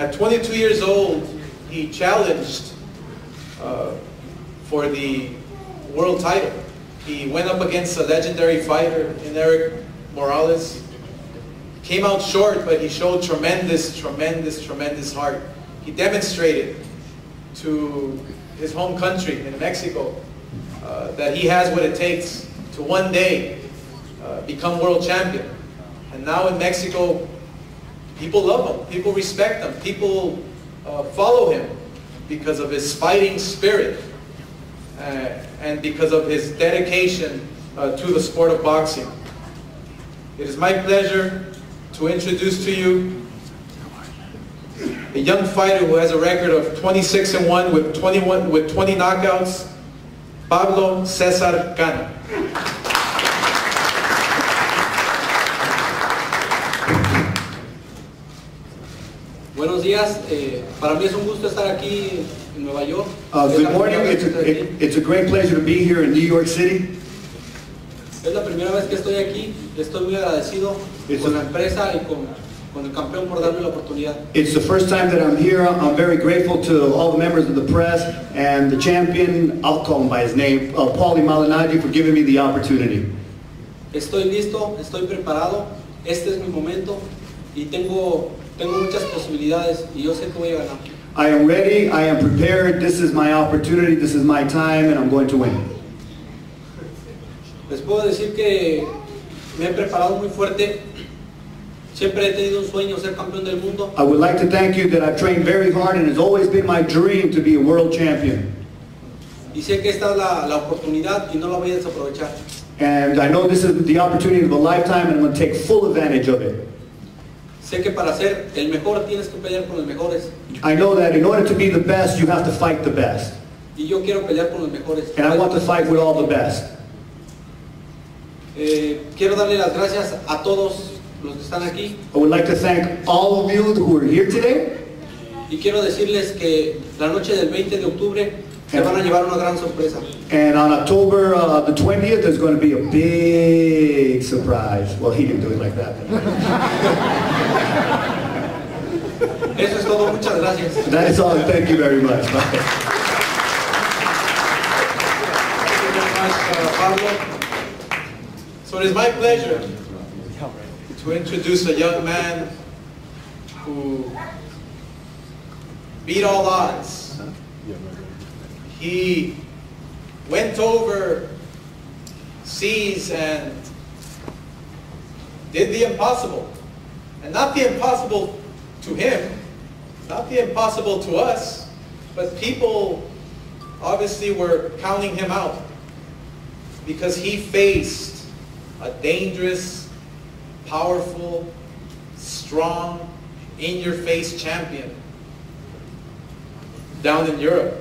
At 22 years old, he challenged for the world title. He went up against a legendary fighter in Erik Morales. Came out short, but he showed tremendous heart. He demonstrated to his home country in Mexico that he has what it takes to one day become world champion. And now in Mexico, people love him, people respect him, people follow him because of his fighting spirit and because of his dedication to the sport of boxing. It is my pleasure to introduce to you a young fighter who has a record of 26-1 with 20 knockouts, Pablo Cesar Cano. Buenos días, para mí es un gusto estar aquí en Nueva York. Good morning, it's a great pleasure to be here in New York City. Es la primera vez que estoy aquí, estoy muy agradecido con la empresa y con el campeón por darme la oportunidad. It's the first time that I'm here. I'm very grateful to all the members of the press and the champion, I'll call him by his name, Paulie Malignaggi, for giving me the opportunity. Estoy listo, estoy preparado, este es mi momento y tengo muchas posibilidades y yo sé que voy a ganar. I am ready, I am prepared, this is my opportunity, this is my time, and I'm going to win. Les puedo decir que me he preparado muy fuerte. Siempre he tenido un sueño ser campeón del mundo. I would like to thank you that I've trained very hard and it's always been my dream to be a world champion. Y sé que esta es la oportunidad y no la voy a desaprovechar. And I know this is the opportunity of a lifetime and I'm going to take full advantage of it. Sé que para ser el mejor tienes que pelear con los mejores. I know that in order to be the best, you have to fight the best. Y yo quiero pelear con los mejores. And I want to fight with all the best. Quiero darle las gracias a todos los que están aquí. I would like to thank all of you who are here today. Y quiero decirles que la noche del 20 de octubre se van a llevar una gran sorpresa. And on October the 20th, there's going to be a big surprise. Well, he didn't do it like that. Eso es todo. Muchas gracias. That is all. Thank you very much. Bye. Thank you very much, Pablo. So it is my pleasure to introduce a young man who beat all odds. He went over seas and did the impossible. And not the impossible to him, not the impossible to us, but people obviously were counting him out because he faced a dangerous, powerful, strong, in-your-face champion down in Europe.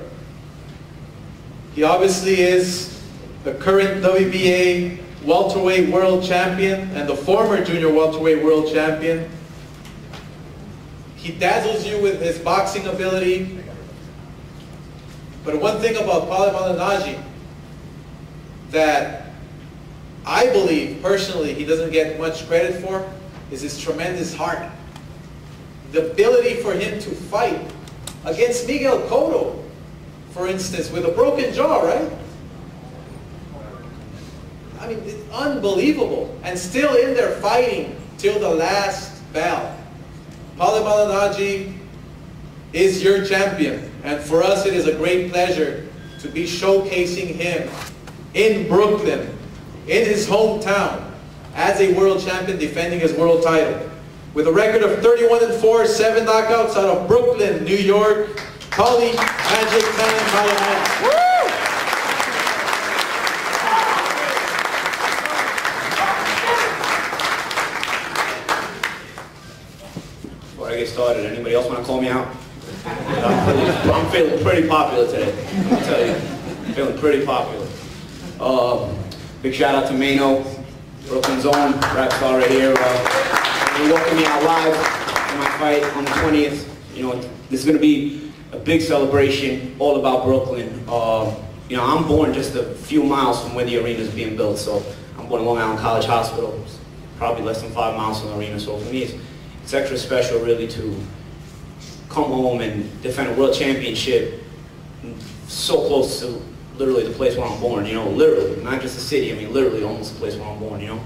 He obviously is the current WBA Welterweight World Champion and the former Junior Welterweight World Champion. He dazzles you with his boxing ability. But one thing about Paulie Malignaggi that I believe, personally, he doesn't get much credit for is his tremendous heart. The ability for him to fight against Miguel Cotto, for instance, with a broken jaw, right? I mean, it's unbelievable. And still in there fighting till the last bell. Paulie Malignaggi is your champion. And for us, it is a great pleasure to be showcasing him in Brooklyn, in his hometown, as a world champion defending his world title. With a record of 31-4, 7 knockouts out of Brooklyn, New York, Paulie Malignaggi. Before I get started, anybody else want to call me out? I'm feeling pretty popular today, I'll tell you. I'm feeling pretty popular. Big shout out to Mano, Brooklyn's own rap star right here. They welcome me out live in my fight on the 20th. You know, this is going to be a big celebration all about Brooklyn. You know, I'm born just a few miles from where the arena is being built. So I'm born in Long Island College Hospital, probably less than 5 miles from the arena. So for me, it's extra special really to come home and defend a world championship so close to literally the place where I'm born, you know, literally, not just the city, I mean literally almost the place where I'm born, you know.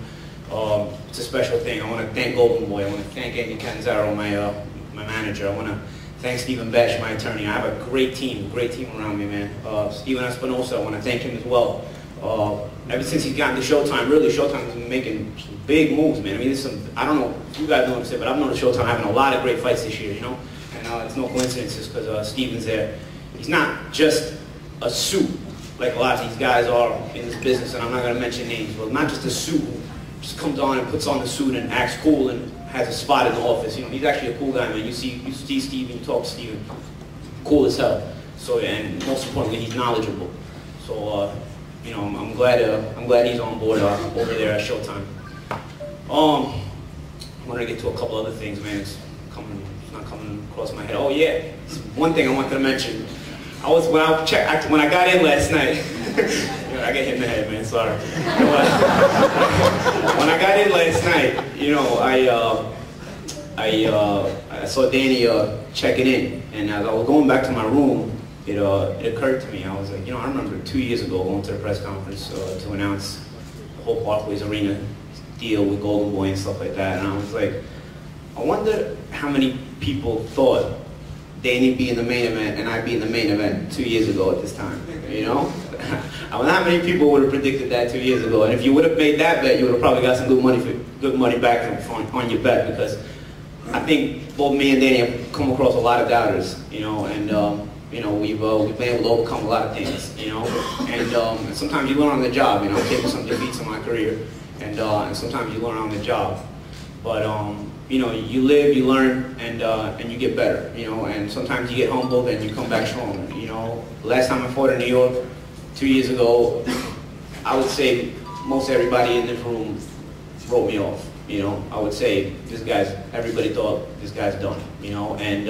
It's a special thing. I want to thank Golden Boy, I want to thank Andy Canzaro, my manager, I want to thank Stephen Betch, my attorney. I have a great team around me, man. Steven Espinosa, I want to thank him as well. Ever since he's gotten to Showtime, really, Showtime has been making some big moves, man. I mean, there's some, I don't know if you guys know what I'm saying, but I've known Showtime having a lot of great fights this year, you know? And it's no coincidence just because Steven's there. He's not just a suit, like a lot of these guys are in this business, and I'm not going to mention names, but not just a suit who just comes on and puts on the suit and acts cool and has a spot in the office. You know, he's actually a cool guy, man. You see Steven, you talk to Steven, cool as hell. So, and most importantly, he's knowledgeable. So, you know, I'm glad he's on board over there at Showtime. I want to get to a couple other things, man. It's not coming across my head. Oh yeah, one thing I wanted to mention. When I got in last night, I get hit in the head, man, sorry. When I got in last night, you know, I saw Danny checking in, and as I was going back to my room, it occurred to me. I was like, you know, I remember 2 years ago going to the press conference to announce the whole Barclays Arena deal with Golden Boy and stuff like that, and I was like, I wonder how many people thought Danny be in the main event and I'd be in the main event 2 years ago at this time, you know? I wonder how many people would have predicted that 2 years ago, and if you would have made that bet, you would have probably got some good money back on your bet, because I think both me and Danny have come across a lot of doubters, you know, and you know, we've been able to overcome a lot of things, you know, and sometimes you learn on the job, you know. I've taken some defeats in my career, and sometimes you learn on the job, but you know, you live, you learn, and you get better, you know, and sometimes you get humbled and you come back strong, you know. Last time I fought in New York 2 years ago, I would say most everybody in this room wrote me off, you know. I would say everybody thought this guy's done, you know, and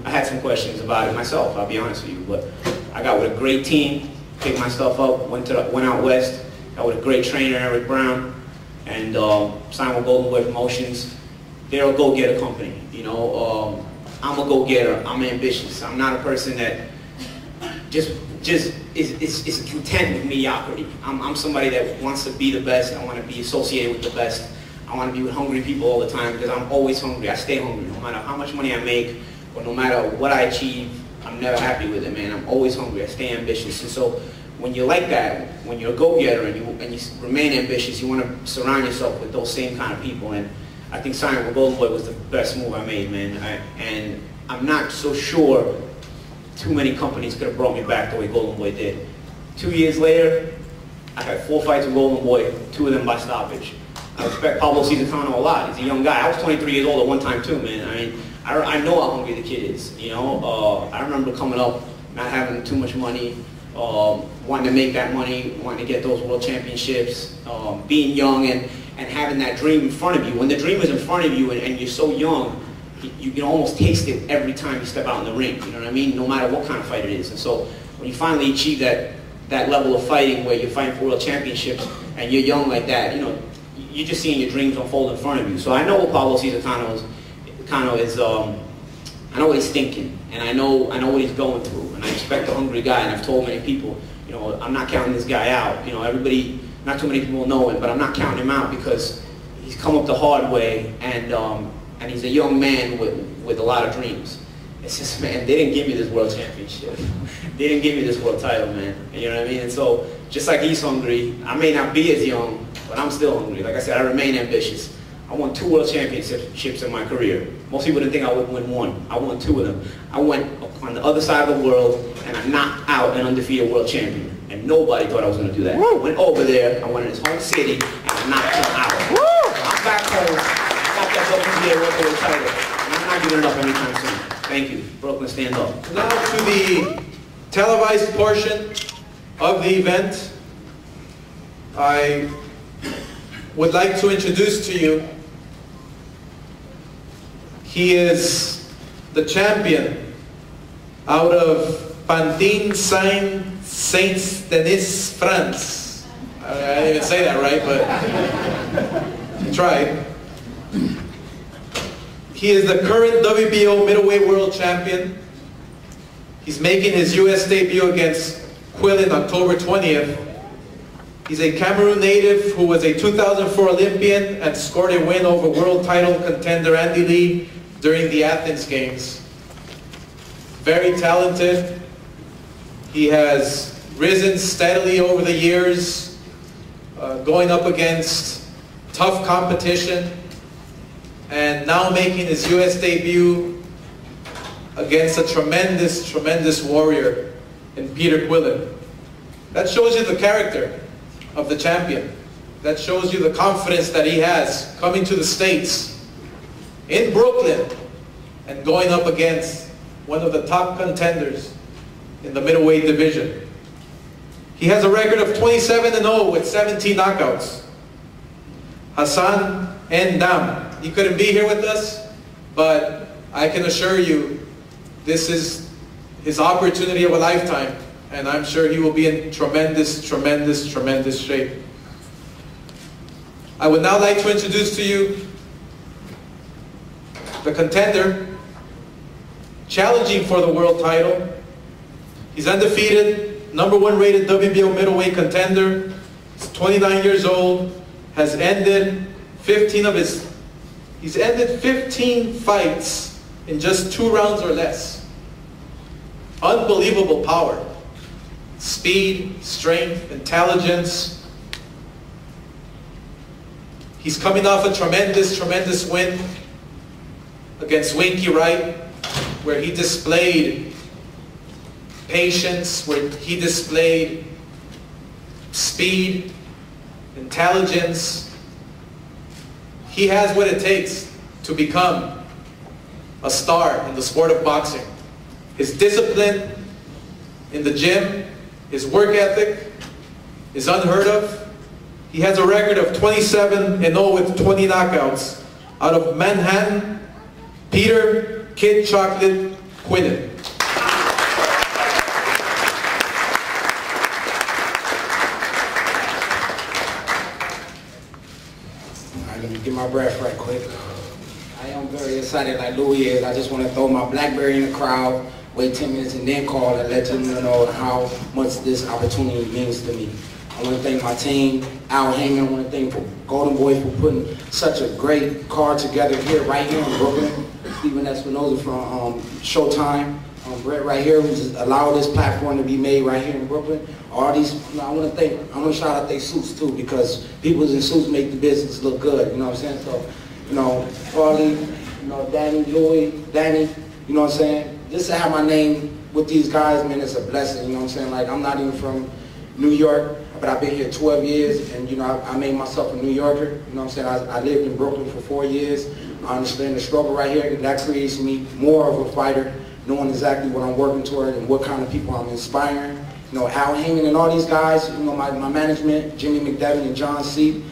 I had some questions about it myself, I'll be honest with you, but I got with a great team, picked my stuff up, went out west, got with a great trainer, Eric Brown, and signed with Golden Boy Promotions. They're a go-getter company, you know. I'm a go-getter, I'm ambitious. I'm not a person that just is content with mediocrity. I'm somebody that wants to be the best. I want to be associated with the best. I want to be with hungry people all the time, because I'm always hungry. I stay hungry, no matter how much money I make, or no matter what I achieve, I'm never happy with it, man. I'm always hungry, I stay ambitious. And so when you're like that, when you're a go-getter and you remain ambitious, you want to surround yourself with those same kind of people. And I think signing with Golden Boy was the best move I made, man. And I'm not so sure too many companies could have brought me back the way Golden Boy did. 2 years later, I had 4 fights with Golden Boy, 2 of them by stoppage. I respect Pablo Cesar Cano a lot. He's a young guy. I was 23 years old at one time too, man. I mean, I know how hungry the kid is, you know. I remember coming up, not having too much money, wanting to make that money, wanting to get those world championships, being young and having that dream in front of you. When the dream is in front of you and you're so young, you can almost taste it every time you step out in the ring, you know what I mean? No matter what kind of fight it is. And so when you finally achieve that level of fighting where you're fighting for world championships and you're young like that, you know, you're just seeing your dreams unfold in front of you. So I know what Pablo Cesar Cano is, I know what he's thinking, and I know what he's going through, and I respect a hungry guy, and I've told many people, you know, I'm not counting this guy out. You know, everybody, not too many people know him, but I'm not counting him out because he's come up the hard way, and he's a young man with a lot of dreams. It's just, man, they didn't give me this world championship. They didn't give me this world title, man. You know what I mean? And so, just like he's hungry, I may not be as young, but I'm still hungry. Like I said, I remain ambitious. I won 2 world championships in my career. Most people didn't think I would win 1. I won 2 of them. I went on the other side of the world, and I knocked out an undefeated world champion. And nobody thought I was going to do that. I went over there, I went in his home city, and I knocked him out. I'm back home, I got that WBA Welterweight title, and I'm not giving it up anytime soon. Thank you. Brooklyn, stand up. Now to the televised portion of the event, I would like to introduce to you, he is the champion out of Pantin Saint-Denis, France. I didn't even say that right, but I tried. He is the current WBO Middleweight World Champion. He's making his US debut against Quillin October 20th. He's a Cameroon native who was a 2004 Olympian and scored a win over world title contender Andy Lee during the Athens Games. Very talented. He has risen steadily over the years, going up against tough competition, and now making his US debut against a tremendous, tremendous warrior in Peter Quillin. That shows you the character of the champion. That shows you the confidence that he has coming to the States, in Brooklyn, and going up against one of the top contenders in the middleweight division. He has a record of 27-0 with 17 knockouts. Hassan N'Dam. He couldn't be here with us, but I can assure you this is his opportunity of a lifetime, and I'm sure he will be in tremendous, tremendous, tremendous shape. I would now like to introduce to you the contender challenging for the world title. He's undefeated, #1 rated WBO middleweight contender. He's 29 years old, has ended 15 fights in just 2 rounds or less. Unbelievable power, speed, strength, intelligence. He's coming off a tremendous, tremendous win against Winky Wright, where he displayed patience, where he displayed speed, intelligence. He has what it takes to become a star in the sport of boxing. His discipline in the gym, his work ethic is unheard of. He has a record of 27-0 with 20 knockouts out of Manhattan, Peter Kid Chocolate Quillin. Let me get my breath right quick. I am very excited like Louis is. I just want to throw my BlackBerry in the crowd, wait 10 minutes and then call and let them know how much this opportunity means to me. I want to thank my team, Al Heyman. I want to thank Golden Boy for putting such a great card together here, right here in Brooklyn. Stephen Espinoza from Showtime. Brett right here, who just allowed this platform to be made right here in Brooklyn. All these, I want to shout out their suits too, because people in suits make the business look good, you know what I'm saying? So, Paulie, Danny, Louis, Danny, you know what I'm saying? Just to have my name with these guys, man, it's a blessing, you know what I'm saying? Like, I'm not even from New York, but I've been here 12 years, and, I made myself a New Yorker, you know what I'm saying? I lived in Brooklyn for 4 years. I understand the struggle right here, and that creates me more of a fighter, knowing exactly what I'm working toward and what kind of people I'm inspiring. Al Heyman and all these guys, my management, Jimmy McDevitt and John C.,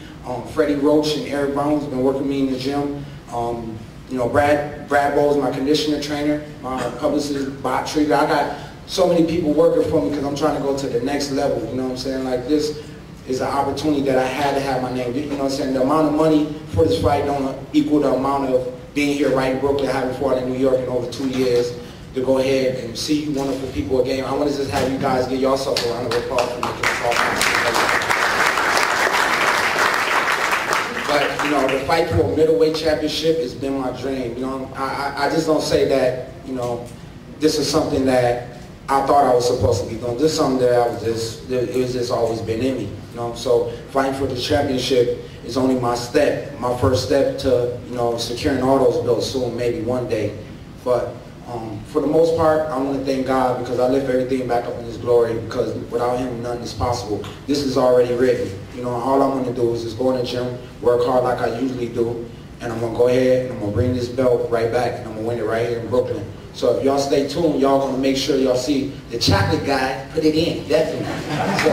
Freddie Roach and Eric Brown, who's been working with me in the gym. Brad Bowles, my conditioner trainer, my publicist, Bob Trigger. I got so many people working for me because I'm trying to go to the next level, you know what I'm saying? Like, this is an opportunity that I had to have my name. You know what I'm saying? The amount of money for this fight don't equal the amount of being here right in Brooklyn, having fought in New York in over 2 years, to go ahead and see you wonderful people again. I want to just have you guys give yourself a round of applause for making this all possible. But, the fight for a middleweight championship has been my dream. I just don't say that, this is something that I thought I was supposed to be doing. This is something that it was just always been in me, So fighting for the championship is only my first step to, securing all those belts soon, maybe one day. But for the most part, I want to thank God, because I lift everything back up in His glory, because without Him, nothing is possible. This is already written. All I'm going to do is just go in the gym, work hard like I usually do, and I'm going to go ahead and I'm going to bring this belt right back, and I'm going to win it right here in Brooklyn. So if y'all stay tuned, y'all going to make sure y'all see the chocolate guy put it in, definitely. So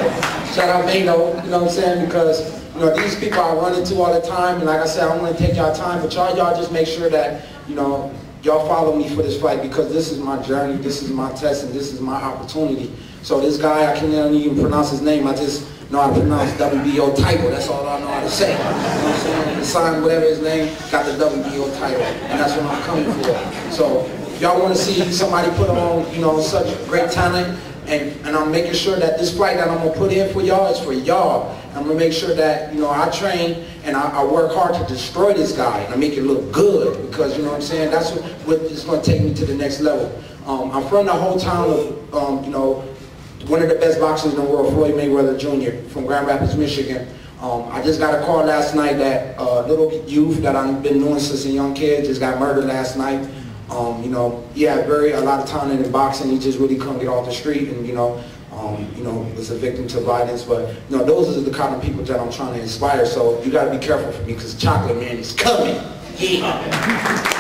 shout out Mano, you know what I'm saying? Because, these people I run into all the time, and like I said, I don't want to take y'all time, but y'all just make sure that, y'all follow me for this fight because this is my journey, this is my test, and this is my opportunity. So this guy, I can't even pronounce his name, I just know how to pronounce WBO title, that's all I know how to say. You know what I'm saying? The sign, whatever his name, got the WBO title, and that's what I'm coming for. So y'all want to see somebody put on, you know, such great talent, and I'm making sure that this fight that I'm going to put in for y'all is for y'all. I'm going to make sure that, you know, I train and I work hard to destroy this guy and I make it look good because, you know what I'm saying, that's what is going to take me to the next level. I'm from the whole town of, you know, one of the best boxers in the world, Floyd Mayweather Jr. from Grand Rapids, Michigan. I just got a call last night that little youth that I've been knowing since a young kid just got murdered last night. You know, he had a lot of talent in boxing. He just really couldn't get off the street, and you know, was a victim to violence. But you know, those are the kind of people that I'm trying to inspire. So you got to be careful for me, because Chocolate Man is coming. Yeah.